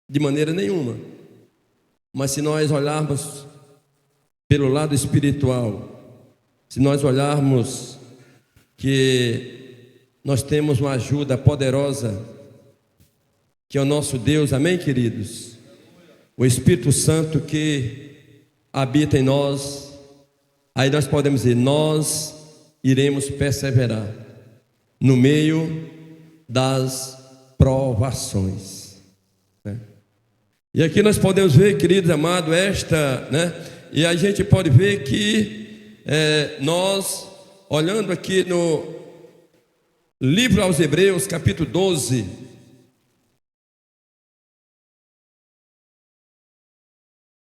de maneira nenhuma. Mas se nós olharmos pelo lado espiritual, se nós olharmos que nós temos uma ajuda poderosa, que é o nosso Deus, amém, queridos? O Espírito Santo que habita em nós, aí nós podemos dizer, nós iremos perseverar no meio das provações, né? E aqui nós podemos ver, queridos amados, e a gente pode ver que nós, olhando aqui no livro aos Hebreus, capítulo 12,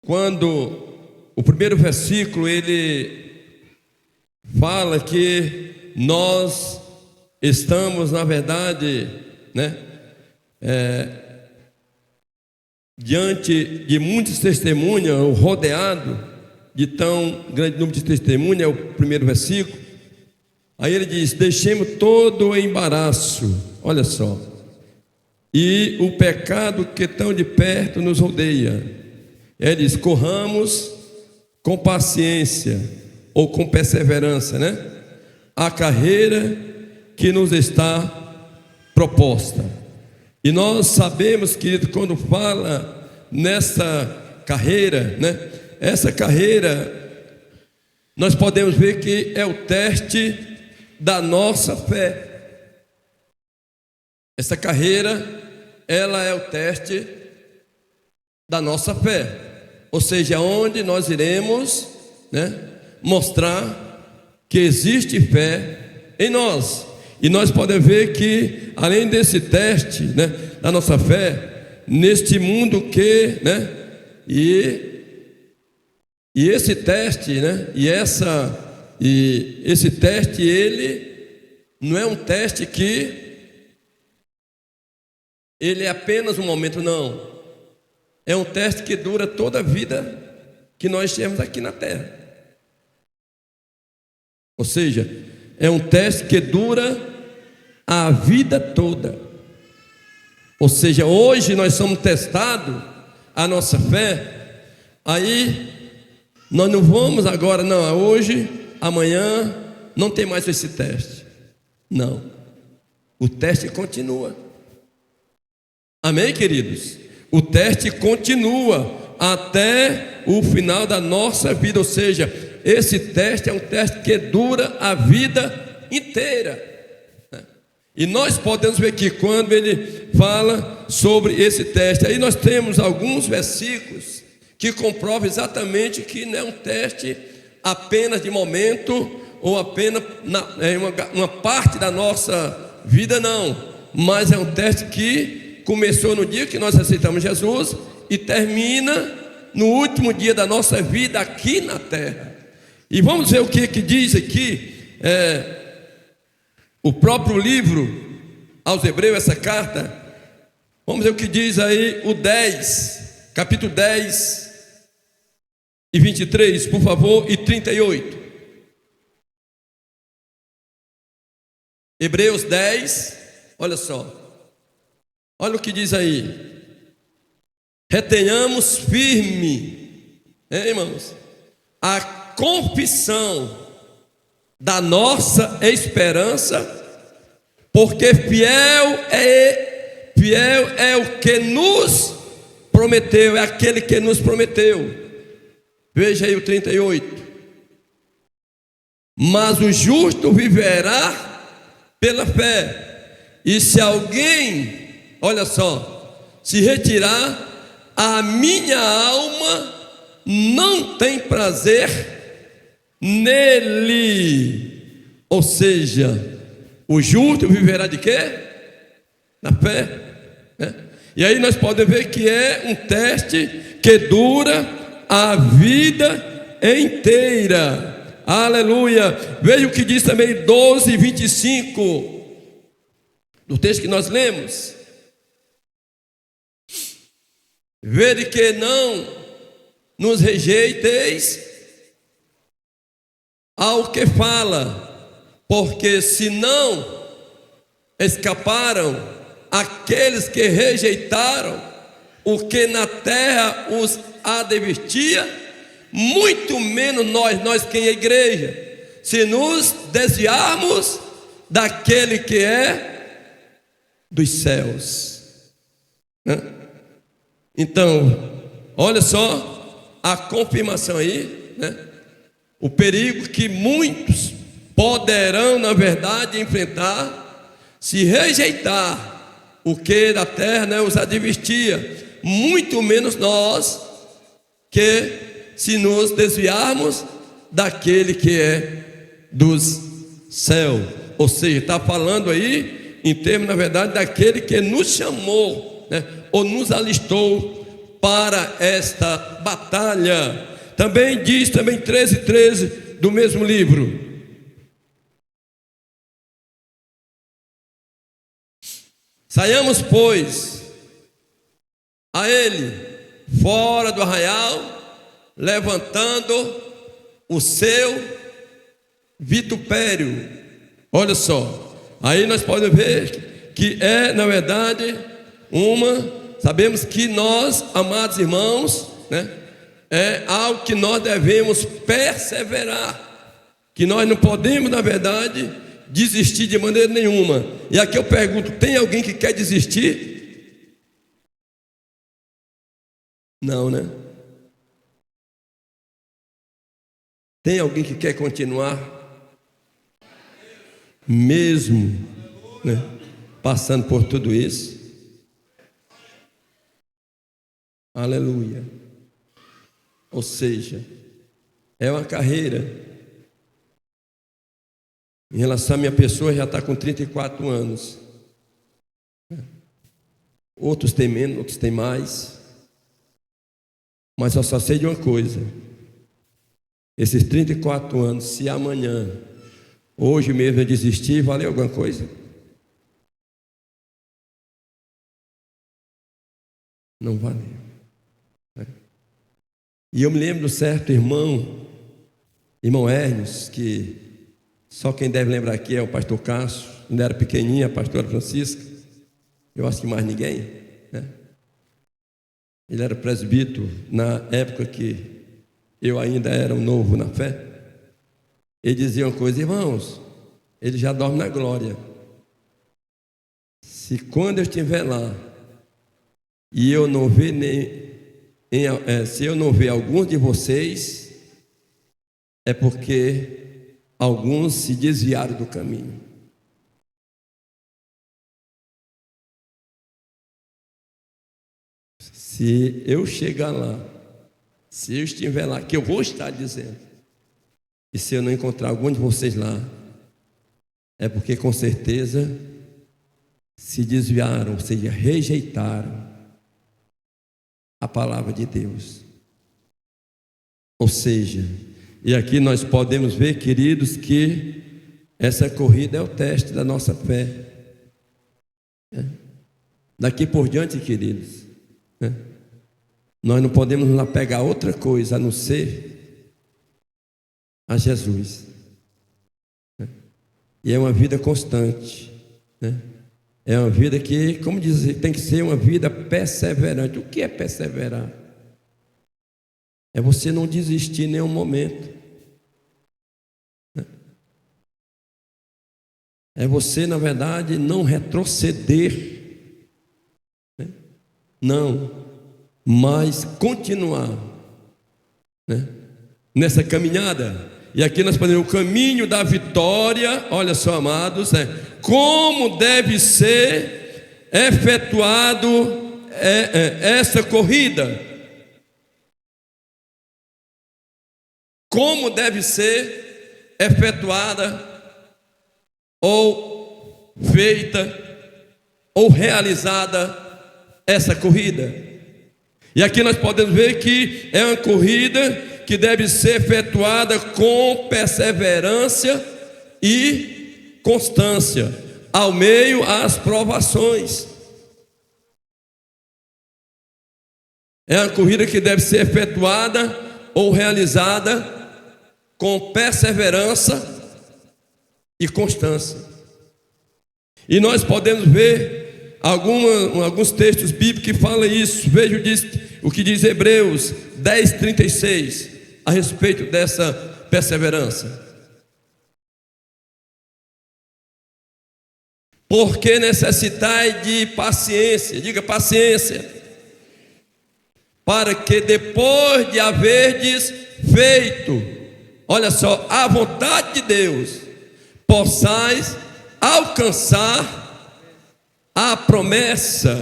quando o primeiro versículo ele fala que nós estamos, na verdade, diante de muitas testemunhas, ou rodeado de tão grande número de testemunhas, é o primeiro versículo. Aí ele diz: deixemos todo o embaraço, olha só, e o pecado que tão de perto nos rodeia. Ele diz: corramos com paciência, ou com perseverança, a carreira que nos está proposta. E nós sabemos, querido, quando fala nessa carreira, essa carreira, nós podemos ver que é o teste da nossa fé. Essa carreira, ela é o teste da nossa fé, ou seja, onde nós iremos, mostrar que existe fé em nós. E nós podemos ver que, além desse teste, da nossa fé, neste mundo que, e esse teste, esse teste, ele não é um teste que ele é apenas um momento, não. É um teste que dura toda a vida que nós temos aqui na terra. Ou seja, é um teste que dura a vida toda. Ou seja, hoje nós somos testados, a nossa fé. Aí nós não vamos agora, não, hoje, amanhã, não tem mais esse teste. Não, o teste continua. Amém, queridos? O teste continua até o final da nossa vida. Ou seja, esse teste é um teste que dura a vida inteira. E nós podemos ver que quando ele fala sobre esse teste, aí nós temos alguns versículos que comprovam exatamente que não é um teste apenas de momento, ou apenas uma parte da nossa vida, não, mas é um teste que começou no dia que nós aceitamos Jesus e termina no último dia da nossa vida aqui na terra. E vamos ver o que diz aqui o próprio livro aos Hebreus, essa carta. Vamos ver o que diz aí o 10, capítulo 10 e 23, por favor, e 38. Hebreus 10, olha só. Olha o que diz aí: retenhamos firme, irmãos, a confissão da nossa esperança, porque fiel é o que nos prometeu, é aquele que nos prometeu. Veja aí o 38. Mas o justo viverá pela fé, e se alguém, olha só, se retirar, a minha alma não tem prazer nele. Ou seja, o justo viverá de quê? Na fé, E aí nós podemos ver que é um teste que dura a vida inteira. Aleluia. Veja o que diz também 12, 25 do texto que nós lemos. Vede que não nos rejeiteis ao que fala, porque se não escaparam aqueles que rejeitaram o que na terra os advertia, muito menos nós que é a igreja, se nos desviarmos daquele que é dos céus. Então, olha só a confirmação aí, o perigo que muitos poderão, na verdade, enfrentar se rejeitar o que da terra os advertia, muito menos nós que se nos desviarmos daquele que é dos céus. Ou seja, está falando aí em termos, na verdade, daquele que nos chamou, ou nos alistou para esta batalha. Também diz, também 13:13 do mesmo livro: saiamos, pois, a ele fora do arraial, levantando o seu vitupério. Olha só, aí nós podemos ver que é, na verdade, sabemos que nós, amados irmãos, é algo que nós devemos perseverar, que nós não podemos, na verdade, desistir de maneira nenhuma. E aqui eu pergunto: tem alguém que quer desistir? Não, né? Tem alguém que quer continuar? Mesmo, passando por tudo isso? Aleluia. Ou seja, é uma carreira. Em relação à minha pessoa, já está com 34 anos. Outros têm menos, outros têm mais. Mas eu só sei de uma coisa: esses 34 anos, se amanhã, hoje mesmo eu desistir, valeu alguma coisa? Não valeu. E eu me lembro do certo irmão Hermes, que só quem deve lembrar aqui é o pastor Cássio, ainda era pequenininho, a pastora Francisca, eu acho que mais ninguém, Ele era presbítero na época que eu ainda era um novo na fé. Ele dizia uma coisa: irmãos, ele já dorme na glória. Se quando eu estiver lá e eu não ver se eu não ver alguns de vocês, é porque alguns se desviaram do caminho. Se eu chegar lá, se eu estiver lá, que eu vou estar dizendo, e se eu não encontrar algum de vocês lá, é porque com certeza se desviaram, ou seja, rejeitaram a palavra de Deus. Ou seja, e aqui nós podemos ver, queridos, que essa corrida é o teste da nossa fé. Daqui por diante, queridos, nós não podemos nos apegar a outra coisa a não ser a Jesus. E é uma vida constante, É uma vida que, como dizer, tem que ser uma vida perseverante. O que é perseverar? É você não desistir em nenhum momento. É você, na verdade, não retroceder. Não, mas continuar nessa caminhada. E aqui nós podemos ver o caminho da vitória. Olha só, amados, como deve ser efetuado essa corrida. Como deve ser efetuada ou feita ou realizada essa corrida. E aqui nós podemos ver que é uma corrida que deve ser efetuada com perseverança e constância, ao meio às provações. É uma corrida que deve ser efetuada ou realizada com perseverança e constância. E nós podemos ver alguns textos bíblicos que falam isso. Veja o que diz Hebreus 10:36 a respeito dessa perseverança. Porque necessitai de paciência, diga paciência, para que depois de haverdes feito, olha só, a vontade de Deus, possais alcançar a promessa.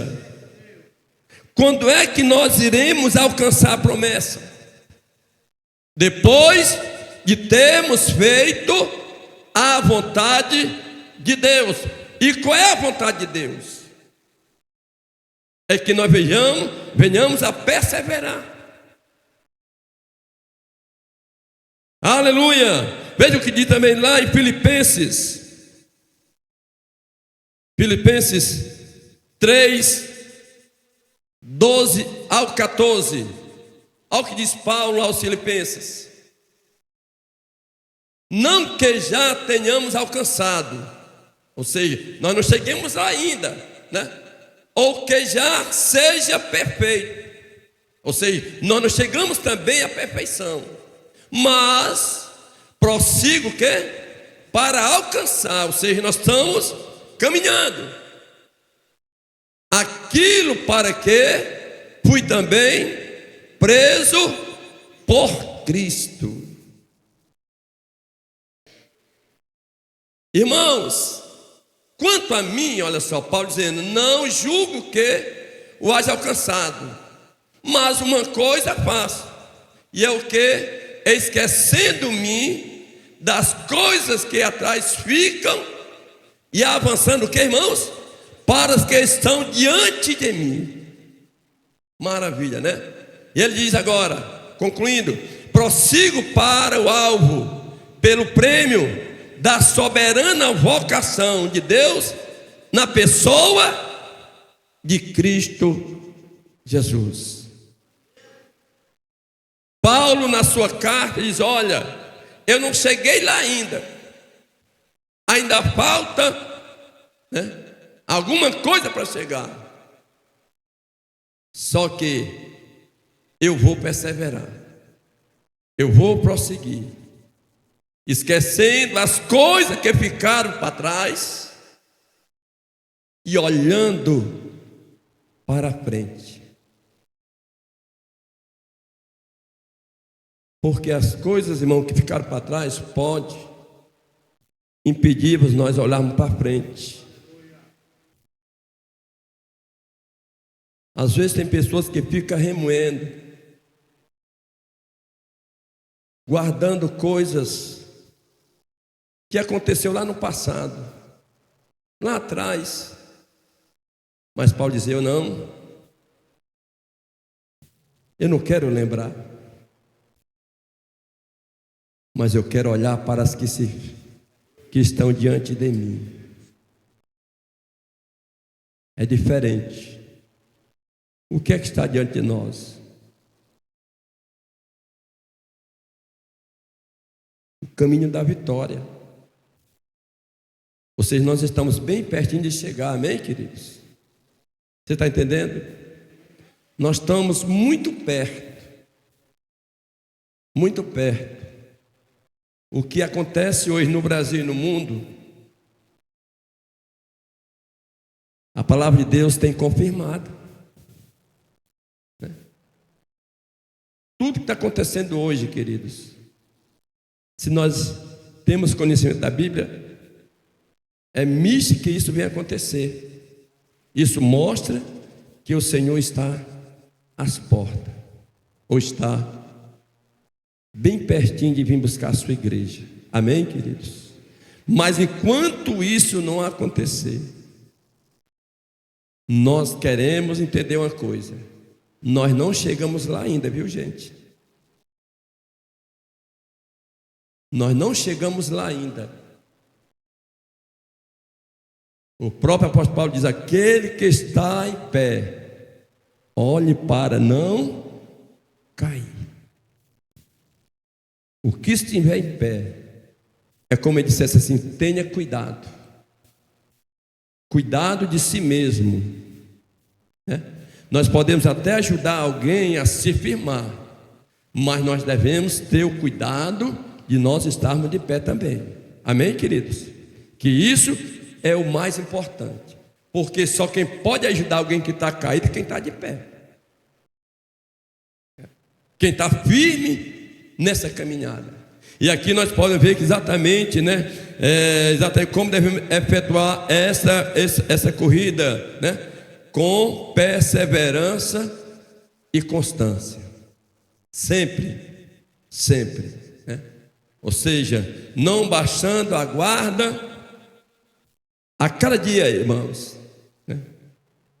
Quando é que nós iremos alcançar a promessa? Depois de termos feito a vontade de Deus. E qual é a vontade de Deus? É que nós venhamos a perseverar. Aleluia! Veja o que diz também lá em Filipenses 3, 12 ao 14. Olha o que diz Paulo aos Filipenses: não que já tenhamos alcançado, ou seja, nós não chegamos lá ainda, né? Ou que já seja perfeito, ou seja, nós não chegamos também à perfeição, mas prossigo o quê? Para alcançar, ou seja, nós estamos caminhando aquilo para que fui também preso por Cristo. Irmãos, quanto a mim, olha só, Paulo dizendo, não julgo que o haja alcançado, mas uma coisa faço, e é o que? Esquecendo-me das coisas que atrás ficam, e avançando o que, irmãos? Para as que estão diante de mim. Maravilha, né? E ele diz agora, concluindo: prossigo para o alvo, pelo prêmio da soberana vocação de Deus na pessoa de Cristo Jesus. Paulo, na sua carta, diz: olha, eu não cheguei lá ainda falta, né, alguma coisa para chegar, só que eu vou perseverar, eu vou prosseguir, esquecendo as coisas que ficaram para trás e olhando para frente. Porque as coisas, irmão, que ficaram para trás pode impedir nós olharmos para frente. Às vezes tem pessoas que ficam remoendo, guardando coisas que aconteceu lá no passado, lá atrás. Mas Paulo dizia: eu não quero lembrar, mas eu quero olhar para as que estão diante de mim. É diferente. O que é que está diante de nós? O caminho da vitória. Ou seja, nós estamos bem pertinho de chegar, amém, queridos? Você está entendendo? Nós estamos muito perto. Muito perto. O que acontece hoje no Brasil e no mundo, a palavra de Deus tem confirmado. Tudo que está acontecendo hoje, queridos, se nós temos conhecimento da Bíblia, é místico que isso venha acontecer. Isso mostra que o Senhor está às portas, ou está bem pertinho de vir buscar a sua igreja. Amém, queridos? Mas enquanto isso não acontecer, nós queremos entender uma coisa: nós não chegamos lá ainda, viu, gente? Nós não chegamos lá ainda. O próprio apóstolo Paulo diz: aquele que está em pé, olhe para não cair. O que estiver em pé, é como ele dissesse assim: tenha cuidado cuidado de si mesmo, né? Nós podemos até ajudar alguém a se firmar, mas nós devemos ter o cuidado de nós estarmos de pé também. Amém, queridos? Que isso é o mais importante, porque só quem pode ajudar alguém que está caído é quem está de pé, quem está firme nessa caminhada. E aqui nós podemos ver que exatamente, né, exatamente como devemos efetuar essa corrida, né, com perseverança e constância, sempre, né? Ou seja, não baixando a guarda. A cada dia, irmãos, né,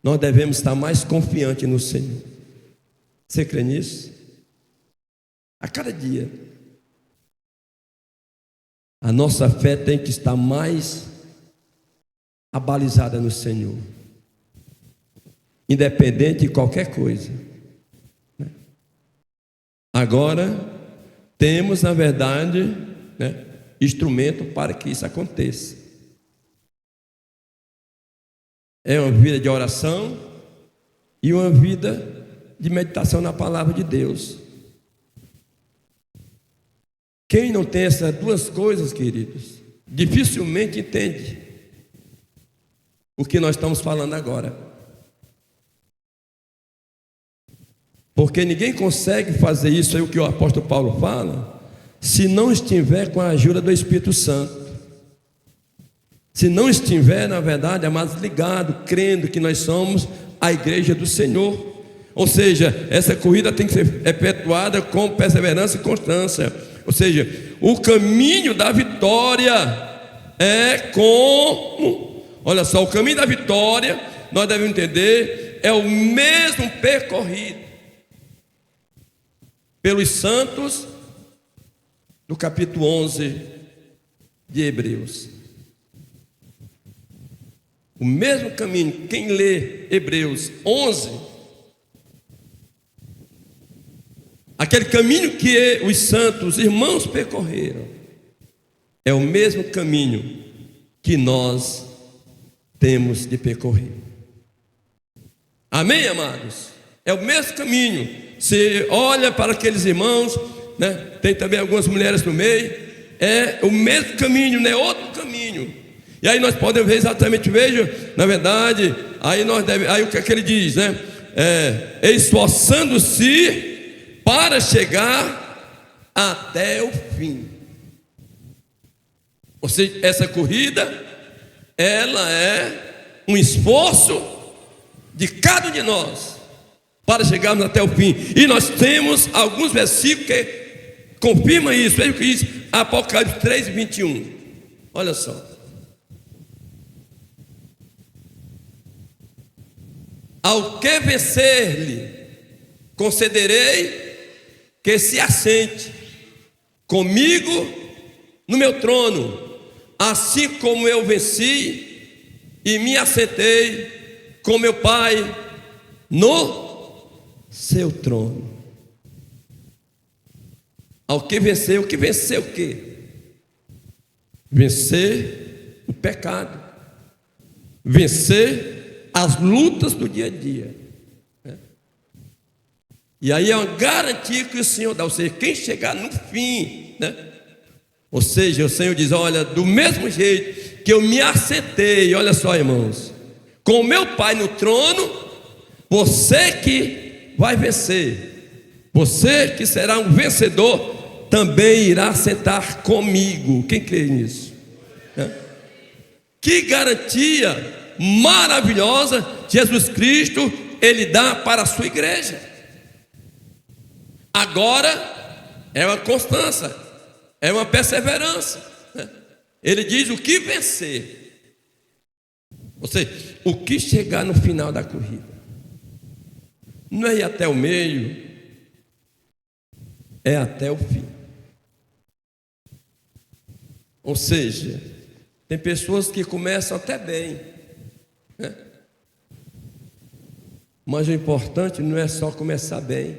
nós devemos estar mais confiantes no Senhor. Você crê nisso? A cada dia a nossa fé tem que estar mais abalizada no Senhor, independente de qualquer coisa, né? Agora temos, na verdade, né, instrumento para que isso aconteça. É uma vida de oração e uma vida de meditação na palavra de Deus. Quem não tem essas duas coisas, queridos, dificilmente entende o que nós estamos falando agora. Porque ninguém consegue fazer isso aí, o que o apóstolo Paulo fala, se não estiver com a ajuda do Espírito Santo. Se não estiver, na verdade, amados, ligado, crendo que nós somos a igreja do Senhor. Ou seja, essa corrida tem que ser efetuada com perseverança e constância. Ou seja, o caminho da vitória é como, olha só, o caminho da vitória, nós devemos entender, é o mesmo percorrido pelos santos do capítulo 11 de Hebreus. O mesmo caminho, quem lê Hebreus 11, aquele caminho que os santos, os irmãos percorreram, é o mesmo caminho que nós temos de percorrer. Amém, amados? É o mesmo caminho. Você olha para aqueles irmãos, né? Tem também algumas mulheres no meio, é o mesmo caminho, não é outro caminho. E aí nós podemos ver exatamente, veja, na verdade, aí o que é que ele diz, né? Esforçando-se para chegar até o fim. Ou seja, essa corrida, ela é um esforço de cada um de nós para chegarmos até o fim. E nós temos alguns versículos que confirmam isso. Veja o que diz Apocalipse 3:21. Olha só. Ao que vencer-lhe, concederei que se assente comigo no meu trono, assim como eu venci e me assentei com meu Pai no seu trono. Ao que vencer, o que vencer o quê? Vencer o pecado, vencer as lutas do dia a dia, né? E aí é uma garantia que o Senhor dá, ou seja, quem chegar no fim, né? Ou seja, o Senhor diz, olha, do mesmo jeito que eu me assentei, olha só, irmãos, com o meu Pai no trono, você que vai vencer, você que será um vencedor, também irá sentar comigo. Quem crê nisso? Que garantia maravilhosa Jesus Cristo ele dá para a sua igreja. Agora é uma constância, é uma perseverança, né? Ele diz o que vencer, ou seja, o que chegar no final da corrida. Não é ir até o meio, é até o fim. Ou seja, tem pessoas que começam até bem, né? Mas o importante não é só começar bem,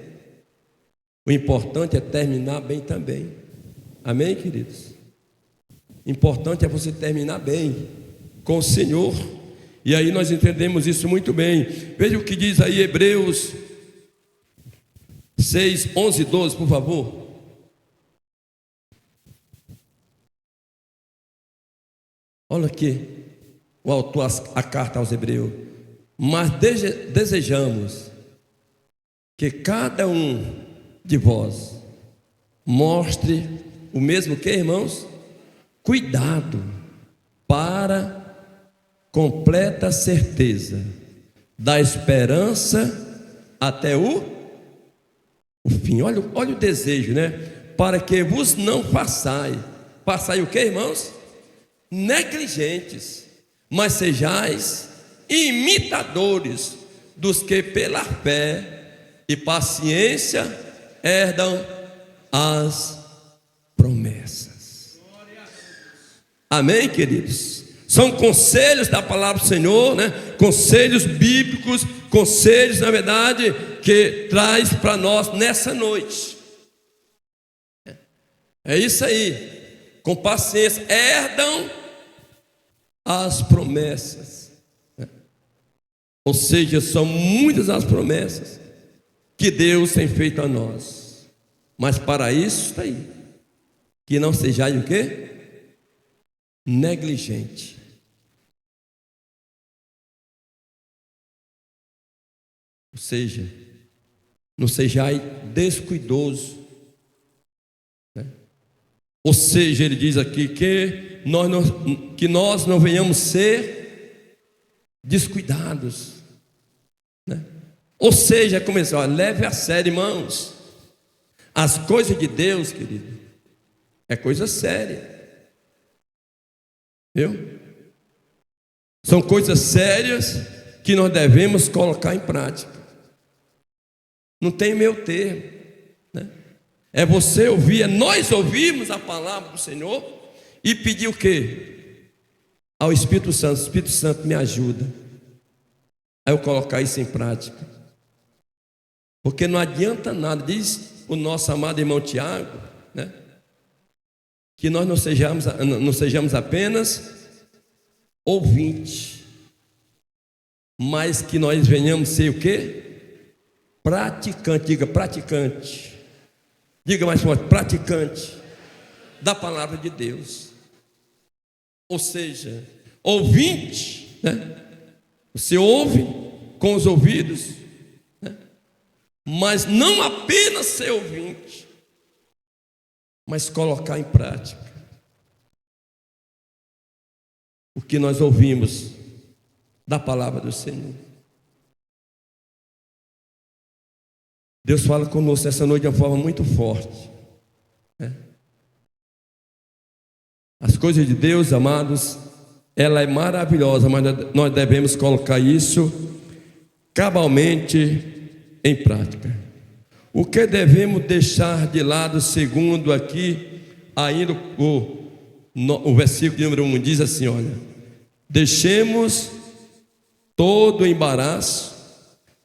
o importante é terminar bem também. Amém, queridos? O importante é você terminar bem com o Senhor E aí nós entendemos isso muito bem. Veja o que diz aí Hebreus 6, 11 e 12, por favor. Olha aqui, o autor, a carta aos Hebreus. Mas desejamos que cada um de vós mostre o mesmo que, irmãos? Cuidado para completa certeza da esperança até o fim. Olha o desejo, né? Para que vos não façais o que, irmãos? Negligentes, mas sejais imitadores dos que pela fé e paciência herdam as promessas. Amém, queridos? São conselhos da palavra do Senhor, né? Conselhos bíblicos, conselhos, na verdade, que traz para nós nessa noite. É isso aí. Com paciência, herdam as promessas. Ou seja, são muitas as promessas que Deus tem feito a nós. Mas para isso está aí. Que não sejais o quê? Negligente. Ou seja, não sejais descuidoso, né? Ou seja, ele diz aqui que nós não venhamos ser descuidados, né? Ou seja, começar, leve a sério, irmãos, as coisas de Deus, querido, é coisa séria, viu? São coisas sérias que nós devemos colocar em prática. Não tem meio termo, né? É você ouvir, é nós ouvirmos a palavra do Senhor e pedir o quê? Ao Espírito Santo. Espírito Santo, me ajuda a eu colocar isso em prática. Porque não adianta nada, diz o nosso amado irmão Tiago, né? Que nós não sejamos apenas ouvintes, mas que nós venhamos ser o quê? Praticante. Diga praticante. Diga mais forte, praticante da palavra de Deus. Ou seja, ouvinte, né? Você ouve com os ouvidos, né? Mas não apenas ser ouvinte, mas colocar em prática o que nós ouvimos da palavra do Senhor. Deus fala conosco essa noite de uma forma muito forte, né? As coisas de Deus, amados, ela é maravilhosa, mas nós devemos colocar isso cabalmente em prática. O que devemos deixar de lado, segundo aqui, ainda o versículo número 1 diz assim, olha: deixemos todo o embaraço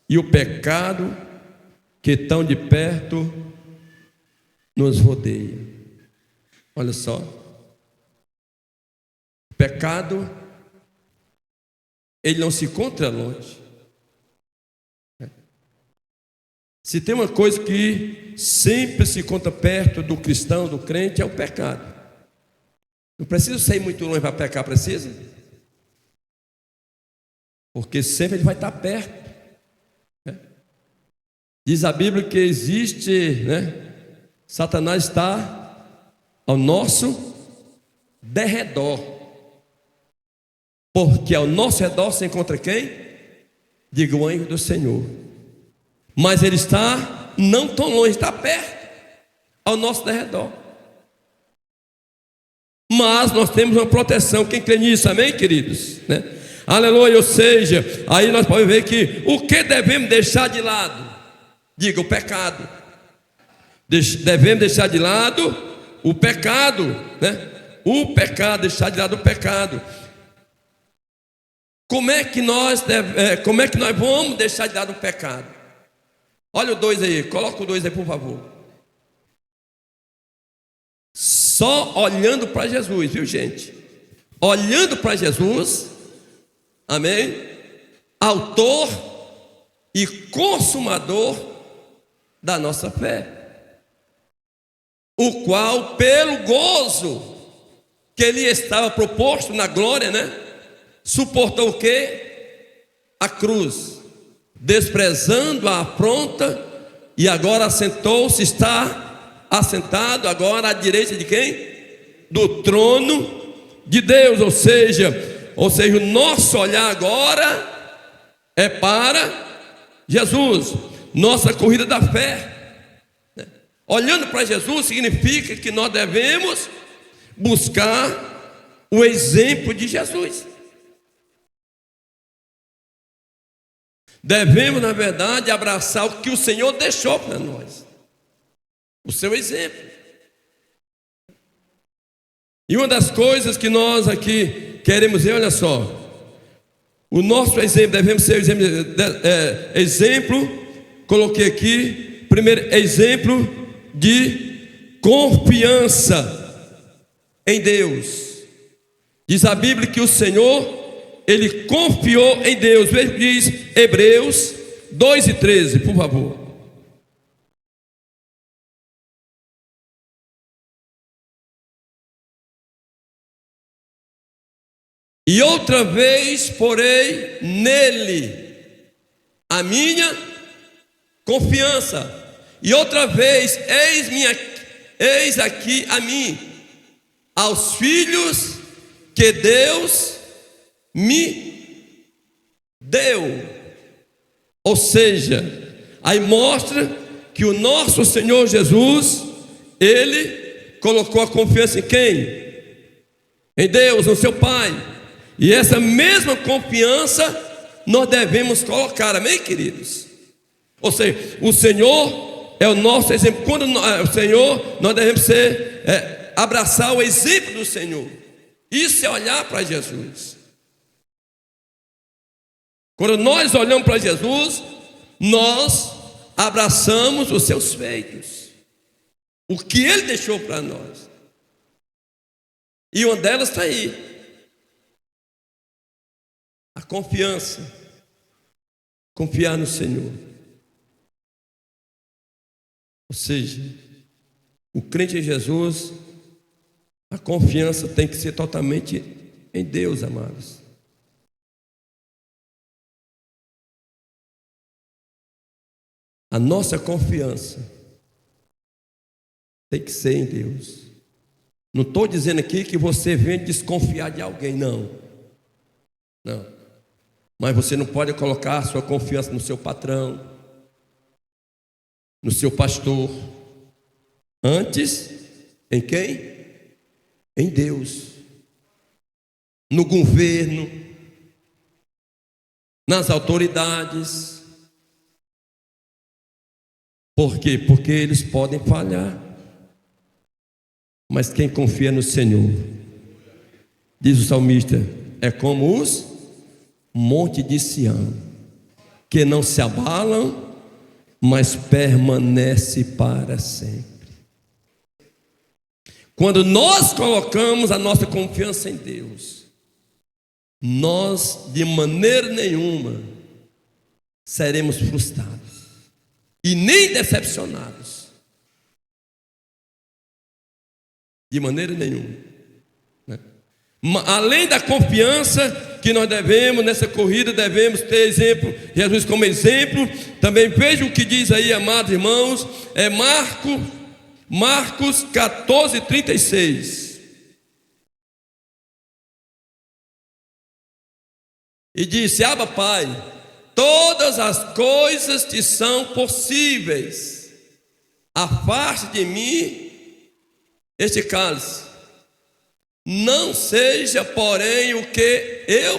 e o pecado que tão de perto nos rodeia. Olha só, o pecado, ele não se encontra longe. Se tem uma coisa que sempre se encontra perto do cristão, do crente, é o pecado. Não precisa sair muito longe para pecar, precisa? Porque sempre ele vai estar perto. Diz a Bíblia que existe, né? Satanás está ao nosso derredor. Porque ao nosso redor se encontra quem? Diga, o anjo do Senhor. Mas ele está não tão longe, está perto, ao nosso derredor. Mas nós temos uma proteção. Quem crê nisso, amém, queridos? Né? Aleluia. Ou seja, aí nós podemos ver que o que devemos deixar de lado? Diga, o pecado. Devemos deixar de lado o pecado, né? O pecado, deixar de lado o pecado. Como é que nós vamos deixar de lado o pecado? Olha o 2 aí, coloca o 2 aí, por favor. Só olhando para Jesus, viu, gente? Olhando para Jesus, amém? Autor e consumador da nossa fé, o qual, pelo gozo que lhe estava proposto na glória, suportou o quê? A cruz, desprezando a afronta, e agora assentou-se, está assentado agora à direita de quem? Do trono de Deus. Ou seja, o nosso olhar agora é para Jesus, nossa corrida da fé, olhando para Jesus significa que nós devemos buscar o exemplo de Jesus. Devemos, na verdade, abraçar o que o Senhor deixou para nós, o seu exemplo. E uma das coisas que nós aqui queremos ver, olha só, o nosso exemplo, devemos ser exemplo, coloquei aqui, primeiro, exemplo de confiança em Deus. Diz a Bíblia que o Senhor, Ele confiou em Deus. Veja o que diz Hebreus 2:13, por favor. E outra vez porei nele a minha confiança. E outra vez, eis aqui a mim, aos filhos que Deus me deu. Ou seja, aí mostra que o nosso Senhor Jesus, Ele colocou a confiança em quem? Em Deus, no seu Pai. E essa mesma confiança nós devemos colocar, amém, queridos? Ou seja, o Senhor é o nosso exemplo. Quando o Senhor, nós devemos abraçar o exemplo do Senhor. Isso é olhar para Jesus. Quando nós olhamos para Jesus, nós abraçamos os seus feitos, o que Ele deixou para nós. E uma delas está aí, a confiança, confiar no Senhor. Ou seja, o crente em Jesus, a confiança tem que ser totalmente em Deus, amados. A nossa confiança tem que ser em Deus. Não estou dizendo aqui que você vem desconfiar de alguém, não. Mas você não pode colocar a sua confiança no seu patrão, no seu pastor. Antes, em quem? Em Deus. No governo, nas autoridades. Por quê? Porque eles podem falhar. Mas quem confia no Senhor, diz o salmista, é como os montes de Sião, que não se abalam, mas permanece para sempre. Quando nós colocamos a nossa confiança em Deus, nós de maneira nenhuma seremos frustrados e nem decepcionados, de maneira nenhuma, né? Além da confiança que nós devemos nessa corrida, devemos ter exemplo, Jesus como exemplo. Também veja o que diz aí, amados irmãos, Marcos 14:36. E disse: Abba, Pai, todas as coisas te são possíveis, afaste de mim este cálice, não seja, porém, o que eu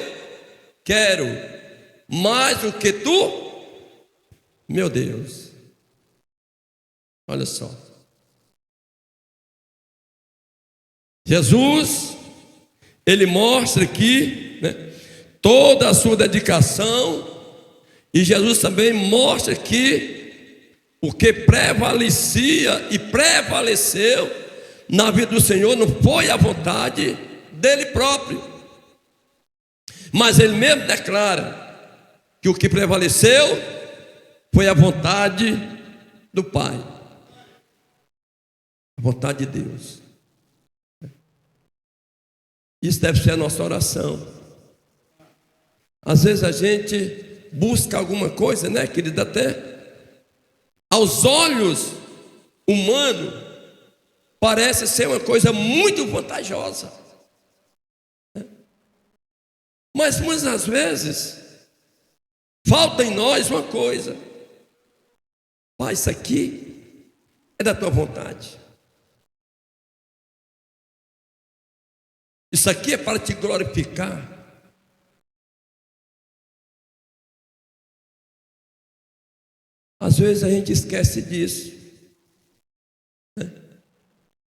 quero, mas o que tu, meu Deus. Olha só, Jesus, ele mostra aqui, toda a sua dedicação, e Jesus também mostra que o que prevalecia e prevaleceu na vida do Senhor não foi a vontade dele próprio. Mas ele mesmo declara que o que prevaleceu foi a vontade do Pai, a vontade de Deus. Isso deve ser a nossa oração. Às vezes a gente busca alguma coisa, né, querido, até aos olhos humanos parece ser uma coisa muito vantajosa, mas muitas vezes falta em nós uma coisa: Pai, isso aqui é da tua vontade, isso aqui é para te glorificar. Às vezes a gente esquece disso, né?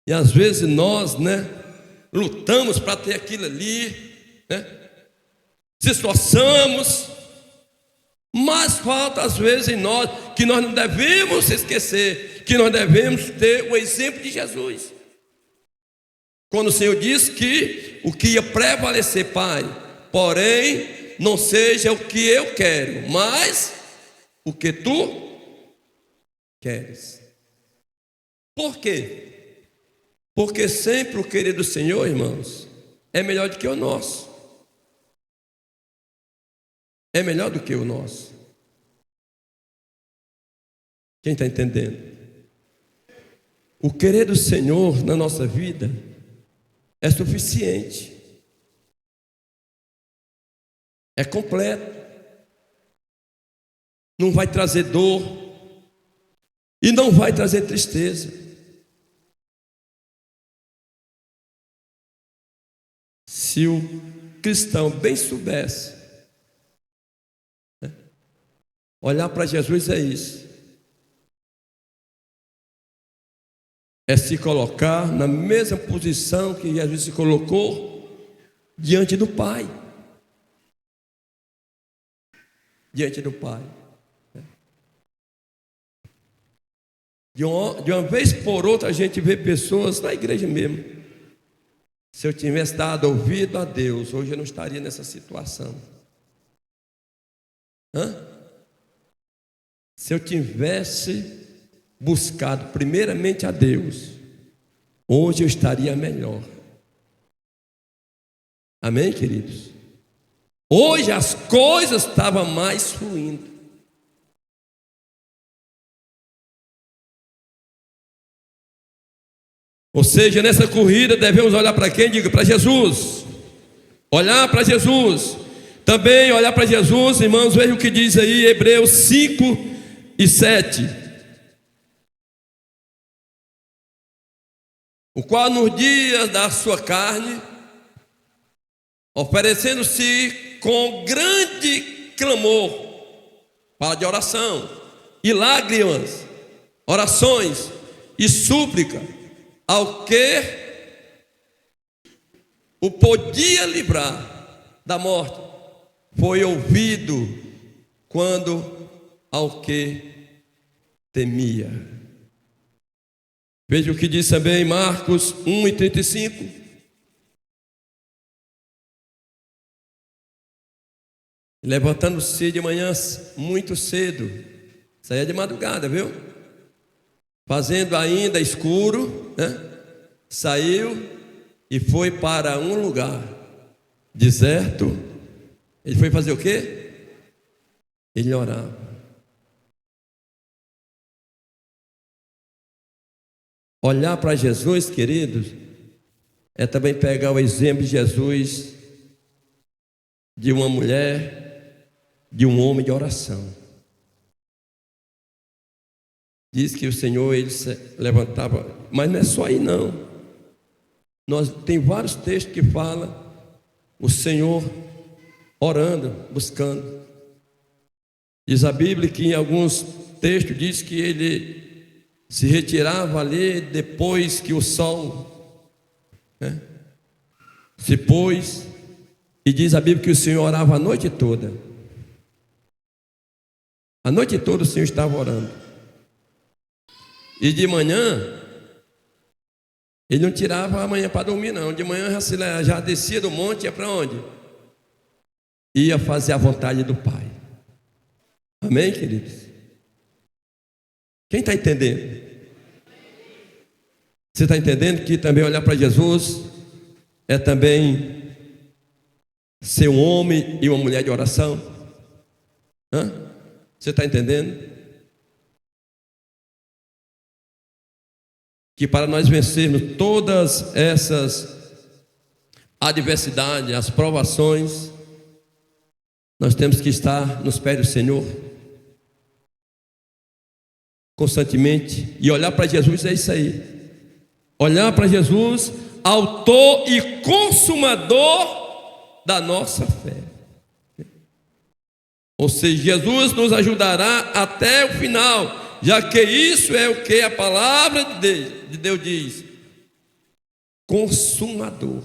E às vezes nós, né, lutamos para ter aquilo ali, né? Se esforçamos, mas falta às vezes em nós que nós não devemos esquecer, que nós devemos ter o exemplo de Jesus. Quando o Senhor diz que o que ia prevalecer, Pai, porém não seja o que eu quero, mas o que tu queres. Por quê? Porque sempre o querer do Senhor, irmãos, é melhor do que o nosso. É melhor do que o nosso. Quem está entendendo? O querer do Senhor na nossa vida é suficiente, é completo, não vai trazer dor e não vai trazer tristeza. Se o cristão bem soubesse, né, olhar para Jesus é isso, é se colocar na mesma posição que Jesus se colocou diante do Pai. Diante do Pai. De uma vez por outra a gente vê pessoas na igreja mesmo. Se eu tivesse dado ouvido a Deus, hoje eu não estaria nessa situação. Se eu tivesse buscado primeiramente a Deus, hoje eu estaria melhor. Amém, queridos? Hoje as coisas estavam mais fluindo. Ou seja, nessa corrida devemos olhar para quem? Diga, para Jesus. Olhar para Jesus. Também olhar para Jesus, irmãos, veja o que diz aí Hebreus 5:7. O qual nos dias da sua carne, oferecendo-se com grande clamor, fala de oração, e lágrimas, orações e súplica, ao que o podia livrar da morte, foi ouvido quando ao que temia. Veja o que diz também Marcos 1:35. Levantando-se de manhã muito cedo, saía de madrugada, viu? Fazendo ainda escuro, né? Saiu e foi para um lugar deserto. Ele foi fazer o quê? Ele orava. Olhar para Jesus, queridos, é também pegar o exemplo de Jesus, de uma mulher, de um homem de oração. Diz que o Senhor, ele se levantava, mas não é só aí não. Tem vários textos que falam o Senhor orando, buscando. Diz a Bíblia que em alguns textos diz que ele se retirava ali depois que o sol, né, se pôs. E diz a Bíblia que o Senhor orava a noite toda. A noite toda o Senhor estava orando. E de manhã, ele não tirava a manhã para dormir não. De manhã já descia do monte, ia para onde? ia fazer a vontade do Pai. Amém, queridos? Quem está entendendo? Você está entendendo que também olhar para Jesus é também ser um homem e uma mulher de oração? Você está entendendo? Que para nós vencermos todas essas adversidades, as provações, nós temos que estar nos pés do Senhor constantemente e olhar para Jesus. É isso aí. Olhar para Jesus, autor e consumador da nossa fé. Ou seja, Jesus nos ajudará até o final, já que isso é o que a palavra de Deus diz: consumador.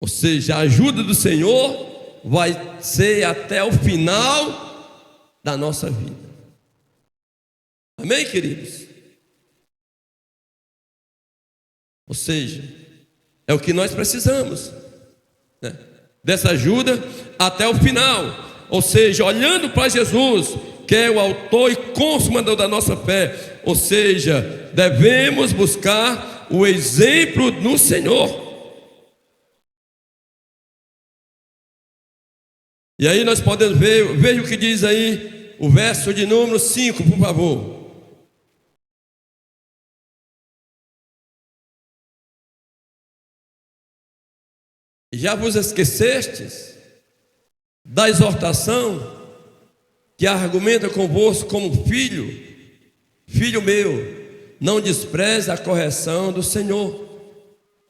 Ou seja, a ajuda do Senhor vai ser até o final da nossa vida. Amém, queridos? Ou seja, é o que nós precisamos, né? Dessa ajuda até o final. Ou seja, olhando para Jesus, que é o autor e consumador da nossa fé. Ou seja, devemos buscar o exemplo no Senhor. E aí nós podemos ver, veja o que diz aí o verso de número 5, por favor. Já vos esquecestes da exortação que argumenta convosco como filho? Filho meu, não despreze a correção do Senhor,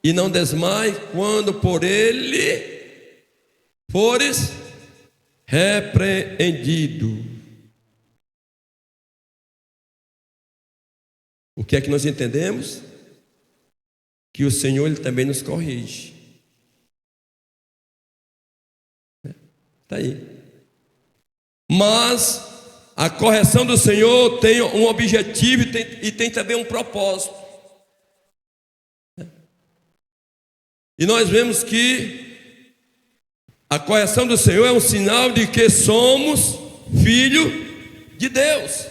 e não desmaie quando por ele fores repreendido. O que é que nós entendemos? Que o Senhor ele também nos corrige. Está aí. Mas a correção do Senhor tem um objetivo e tem também um propósito. E nós vemos que a correção do Senhor é um sinal de que somos filho de Deus.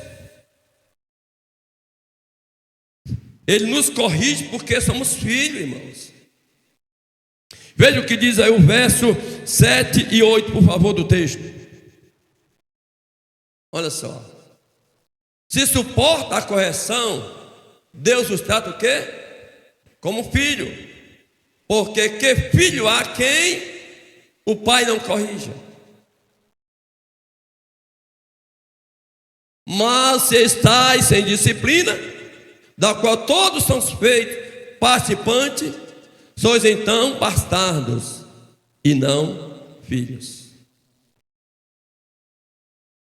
Ele nos corrige porque somos filhos, irmãos. Veja o que diz aí o verso 7 e 8, por favor, do texto. Olha só. Se suporta a correção, Deus os trata o quê? Como filho. Porque que filho há quem o pai não corrija? Mas se estáis sem disciplina, da qual todos são feitos participantes, sois então bastardos e não filhos.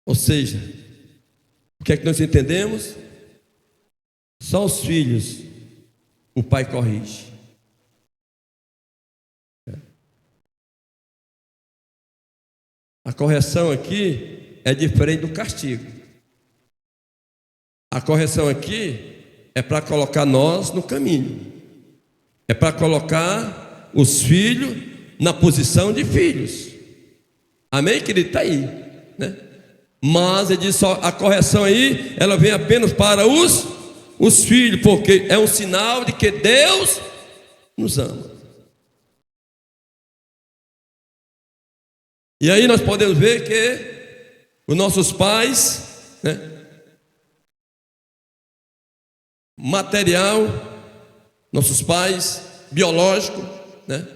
Ou seja, o que é que nós entendemos? Só os filhos o pai corrige. A correção aqui é diferente do castigo. A correção aqui é para colocar nós no caminho. É para colocar os filhos na posição de filhos. Amém, querido? Está aí, né? Mas ele diz só, a correção aí, ela vem apenas para os filhos, porque é um sinal de que Deus nos ama. E aí nós podemos ver que os nossos pais, né, material, nossos pais biológicos, né,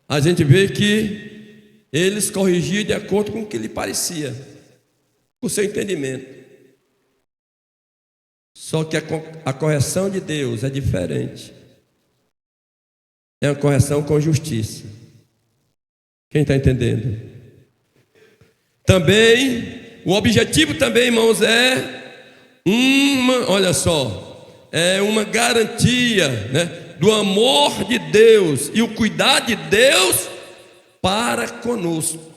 a gente vê que eles corrigiam de acordo com o que lhe parecia, com o seu entendimento. Só que a correção de Deus é diferente. É uma correção com justiça. Quem está entendendo? Também, o objetivo também, irmãos, olha só, é uma garantia, né, do amor de Deus e o cuidado de Deus para conosco.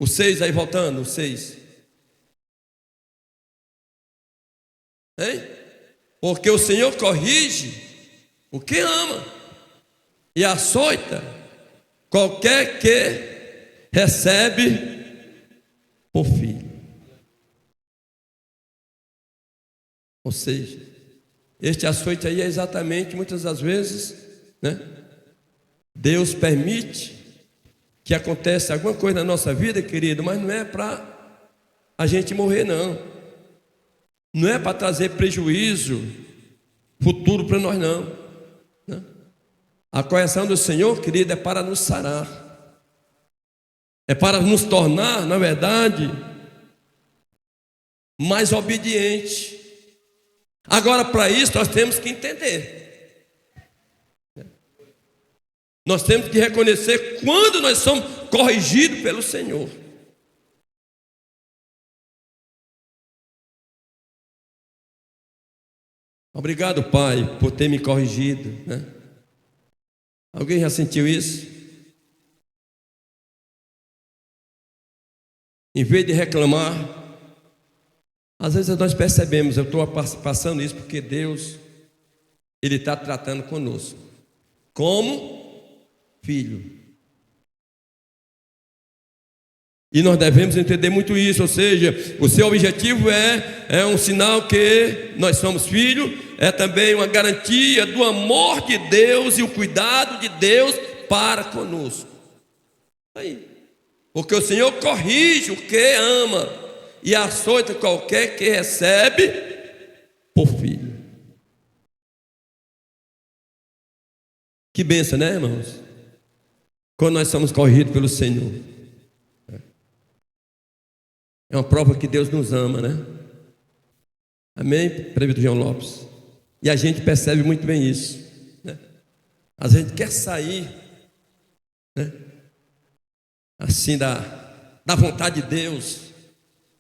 O 6 aí, voltando, o 6. Hein? Porque o Senhor corrige o que ama. e açoita qualquer que recebe por filho. Ou seja, este açoite aí é exatamente, muitas das vezes, né? Deus permite que aconteça alguma coisa na nossa vida, querido, mas não é para a gente morrer, não. Não é para trazer prejuízo futuro para nós, não, né? A correção do Senhor, querido, é para nos sarar, é para nos tornar, na verdade, mais obedientes. Agora, para isso, nós temos que entender. Nós temos que reconhecer quando nós somos corrigidos pelo Senhor. Obrigado, Pai, por ter me corrigido, né? Alguém já sentiu isso? Em vez de reclamar, às vezes nós percebemos, eu estou passando isso porque Deus, Ele está tratando conosco como filho. E nós devemos entender muito isso, ou seja, o seu objetivo é um sinal que nós somos filhos, é também uma garantia do amor de Deus e o cuidado de Deus para conosco. Aí, porque o Senhor corrige o que ama e açoita qualquer que recebe por filho. Que bênção, né, irmãos? Quando nós somos corrigidos pelo Senhor. É uma prova que Deus nos ama, né? Amém, presbítero João Lopes? E a gente percebe muito bem isso, né? A gente quer sair, né, assim da vontade de Deus.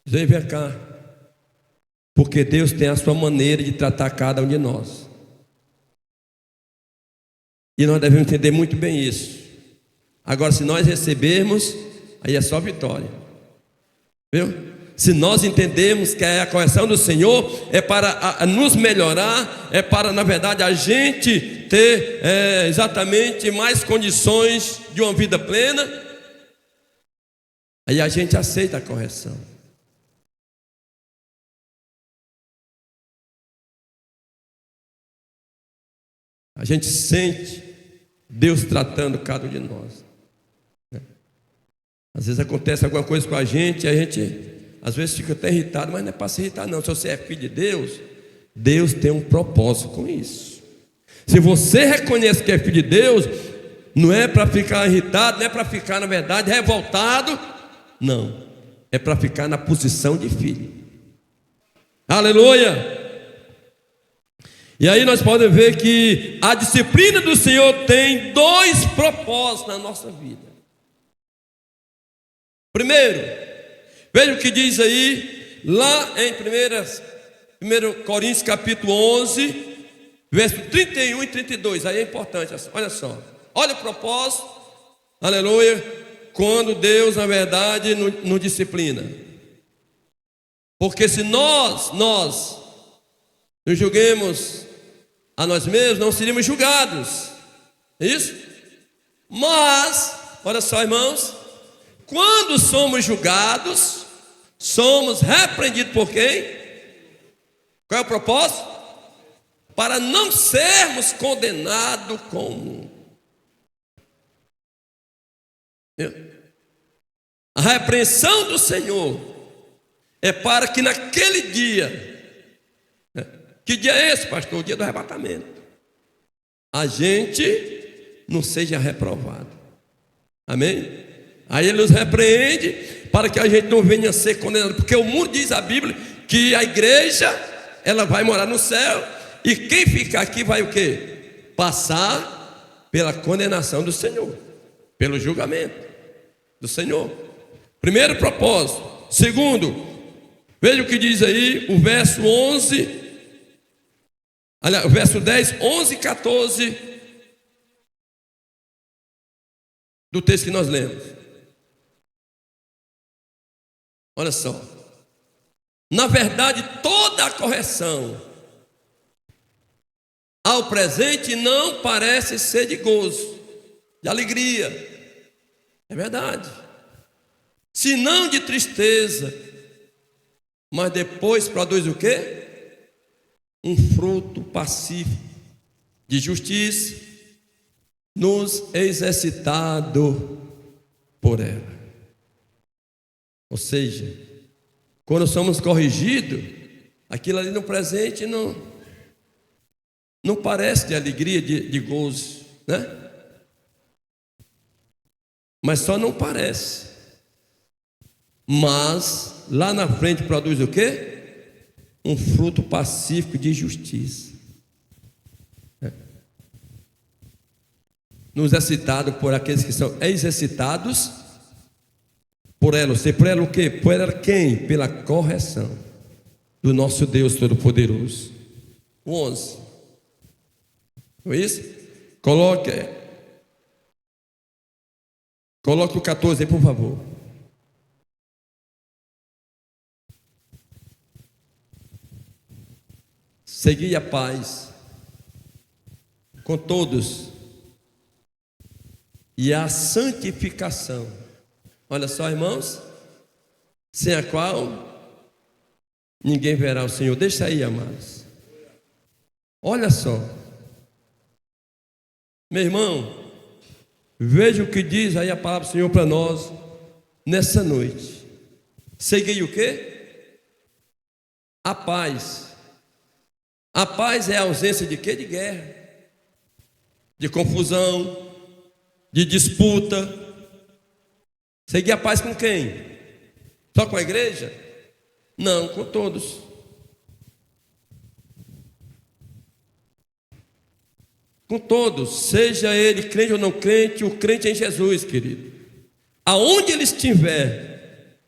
Vem cá, porque Deus tem a sua maneira de tratar cada um de nós. E nós devemos entender muito bem isso. Agora, se nós recebermos, aí é só vitória. Viu? Se nós entendemos que a correção do Senhor é para nos melhorar, é para, na verdade, a gente ter exatamente mais condições de uma vida plena, aí a gente aceita a correção. A gente sente Deus tratando cada um de nós. Às vezes acontece alguma coisa com a gente às vezes fica até irritado, mas não é para se irritar não. Se você é filho de Deus, Deus tem um propósito com isso. Se você reconhece que é filho de Deus, não é para ficar irritado, não é para ficar, na verdade, revoltado. Não, é para ficar na posição de filho. Aleluia! E aí nós podemos ver que a disciplina do Senhor tem dois propósitos na nossa vida. Primeiro, veja o que diz aí, lá em 1 Coríntios capítulo 11, verso 31 e 32, aí é importante, olha só, olha o propósito, aleluia, quando Deus, na verdade, nos disciplina. Porque se nós nos julguemos a nós mesmos, não seríamos julgados, é isso? Mas, olha só, irmãos, quando somos julgados, somos repreendidos por quem? Qual é o propósito? Para não sermos condenados com o mundo. A repreensão do Senhor é para que naquele dia, que dia é esse, pastor? O dia do arrebatamento, a gente não seja reprovado. Amém? Aí Ele nos repreende para que a gente não venha a ser condenado, porque o mundo diz a Bíblia que a igreja, ela vai morar no céu, e quem ficar aqui vai o quê? Passar pela condenação do Senhor, pelo julgamento do Senhor. Primeiro propósito. Segundo, veja o que diz aí o verso 11, aliás, o verso 10, 11 e 14 do texto que nós lemos. Olha só, na verdade toda a correção ao presente não parece ser de gozo, de alegria. É verdade. Se não de tristeza, mas depois produz o quê? Um fruto pacífico de justiça, nos exercitado por ela. Ou seja, quando somos corrigidos, aquilo ali no presente não parece de alegria, de gozo, né? Mas só não parece. Mas lá na frente produz o quê? Um fruto pacífico de justiça. Nos excitados por aqueles que são exercitados por ela. Você por ela o quê? Por ela quem? Pela correção do nosso Deus Todo-Poderoso. O 11. Não é isso? Coloque o 14 aí, por favor. Segui a paz com todos e a santificação. Olha só, irmãos, sem a qual ninguém verá o Senhor. Deixa aí, amados. Olha só, meu irmão, veja o que diz aí a palavra do Senhor para nós nessa noite. Segui o quê? A paz. A paz é a ausência de quê? De guerra, de confusão, de disputa. Seguir a paz com quem? Só com a igreja? Não, com todos. Com todos, seja ele crente ou não crente, o crente é em Jesus, querido. Aonde ele estiver,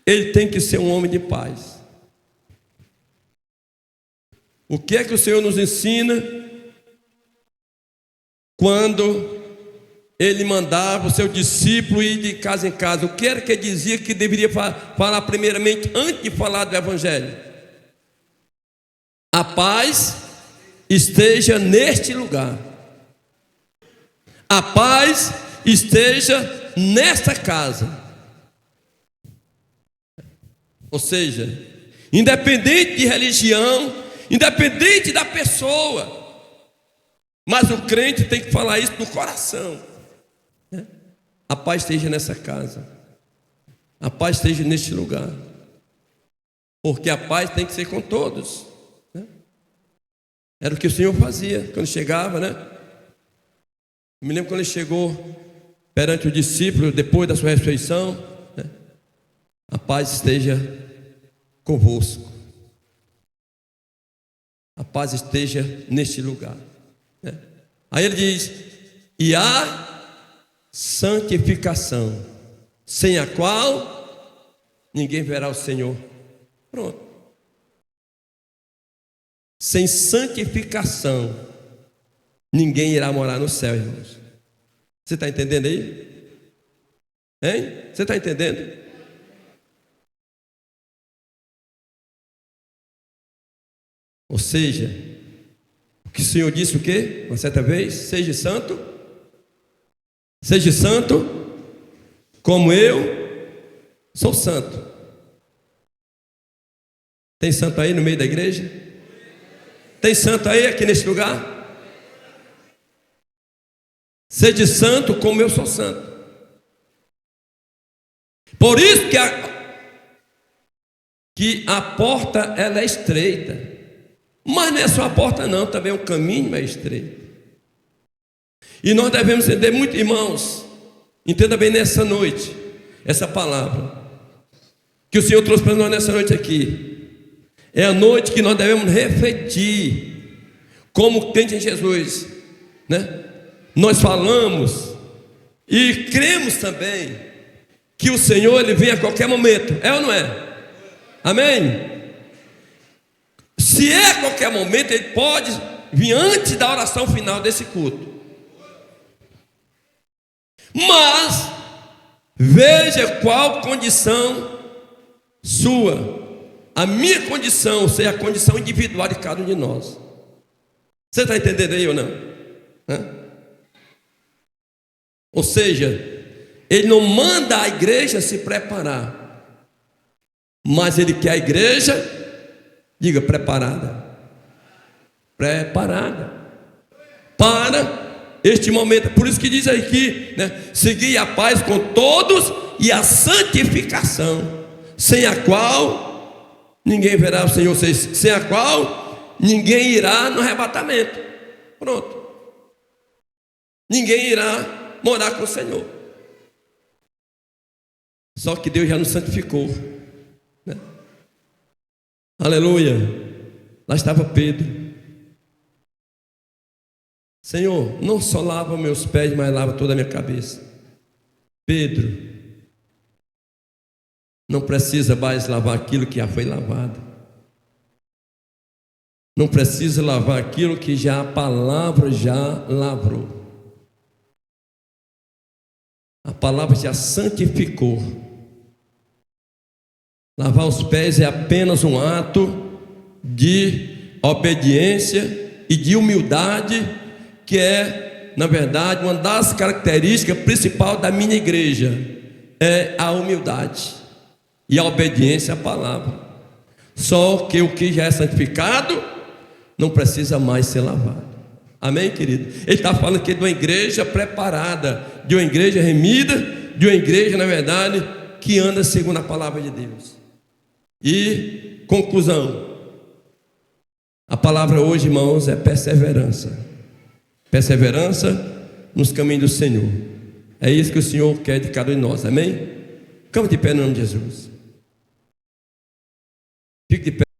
ele tem que ser um homem de paz. O que é que o Senhor nos ensina quando ele mandava o seu discípulo ir de casa em casa? O que era que ele dizia que deveria falar primeiramente antes de falar do evangelho? A paz esteja neste lugar. A paz esteja nesta casa. Ou seja, independente de religião, independente da pessoa, mas o crente tem que falar isso do coração, né? A paz esteja nessa casa, a paz esteja neste lugar, porque a paz tem que ser com todos, né? Era o que o Senhor fazia quando chegava, né? Eu me lembro quando ele chegou perante o discípulo depois da sua ressurreição, né? A paz esteja convosco. A paz esteja neste lugar, né? Aí ele diz: e a santificação, sem a qual ninguém verá o Senhor. Pronto. Sem santificação, ninguém irá morar no céu, irmãos. Você está entendendo aí? Hein? Você está entendendo? Ou seja, o que o Senhor disse o quê? Uma certa vez: seja santo como eu sou santo. Tem santo aí no meio da igreja? Tem santo aí aqui nesse lugar? Seja santo como eu sou santo. Por isso que a porta ela é estreita. Mas não é só a porta não, também o caminho é estreito. E nós devemos entender muito, irmãos. Entenda bem nessa noite essa palavra que o Senhor trouxe para nós nessa noite aqui. É a noite que nós devemos refletir como crente em Jesus, né? Nós falamos e cremos também que o Senhor ele vem a qualquer momento. É ou não é? Amém? Se é a qualquer momento, ele pode vir antes da oração final desse culto. Mas veja qual condição sua, a minha condição, ou seja, a condição individual de cada um de nós. Você está entendendo aí ou não? Ou seja, Ele não manda a igreja se preparar, mas Ele quer a igreja, diga, preparada. Preparada para este momento. Por isso que diz aqui, né? Seguir a paz com todos e a santificação, sem a qual ninguém verá o Senhor, sem a qual ninguém irá no arrebatamento. Pronto. Ninguém irá morar com o Senhor. Só que Deus já nos santificou, né? Aleluia. Lá estava Pedro. Senhor, não só lava meus pés, mas lava toda a minha cabeça. Pedro não precisa mais lavar aquilo que já foi lavado. Não precisa lavar aquilo que já a palavra já lavrou. A palavra já santificou. Lavar os pés é apenas um ato de obediência e de humildade, que é, na verdade, uma das características principais da minha igreja, é a humildade e a obediência à palavra. Só que o que já é santificado não precisa mais ser lavado. Amém, querido? Ele está falando aqui de uma igreja preparada, de uma igreja remida, de uma igreja, na verdade, que anda segundo a palavra de Deus. E, conclusão, a palavra hoje, irmãos, é perseverança. Perseverança nos caminhos do Senhor. É isso que o Senhor quer de cada um de nós, amém? Ficamos de pé no nome de Jesus. Fique de pé.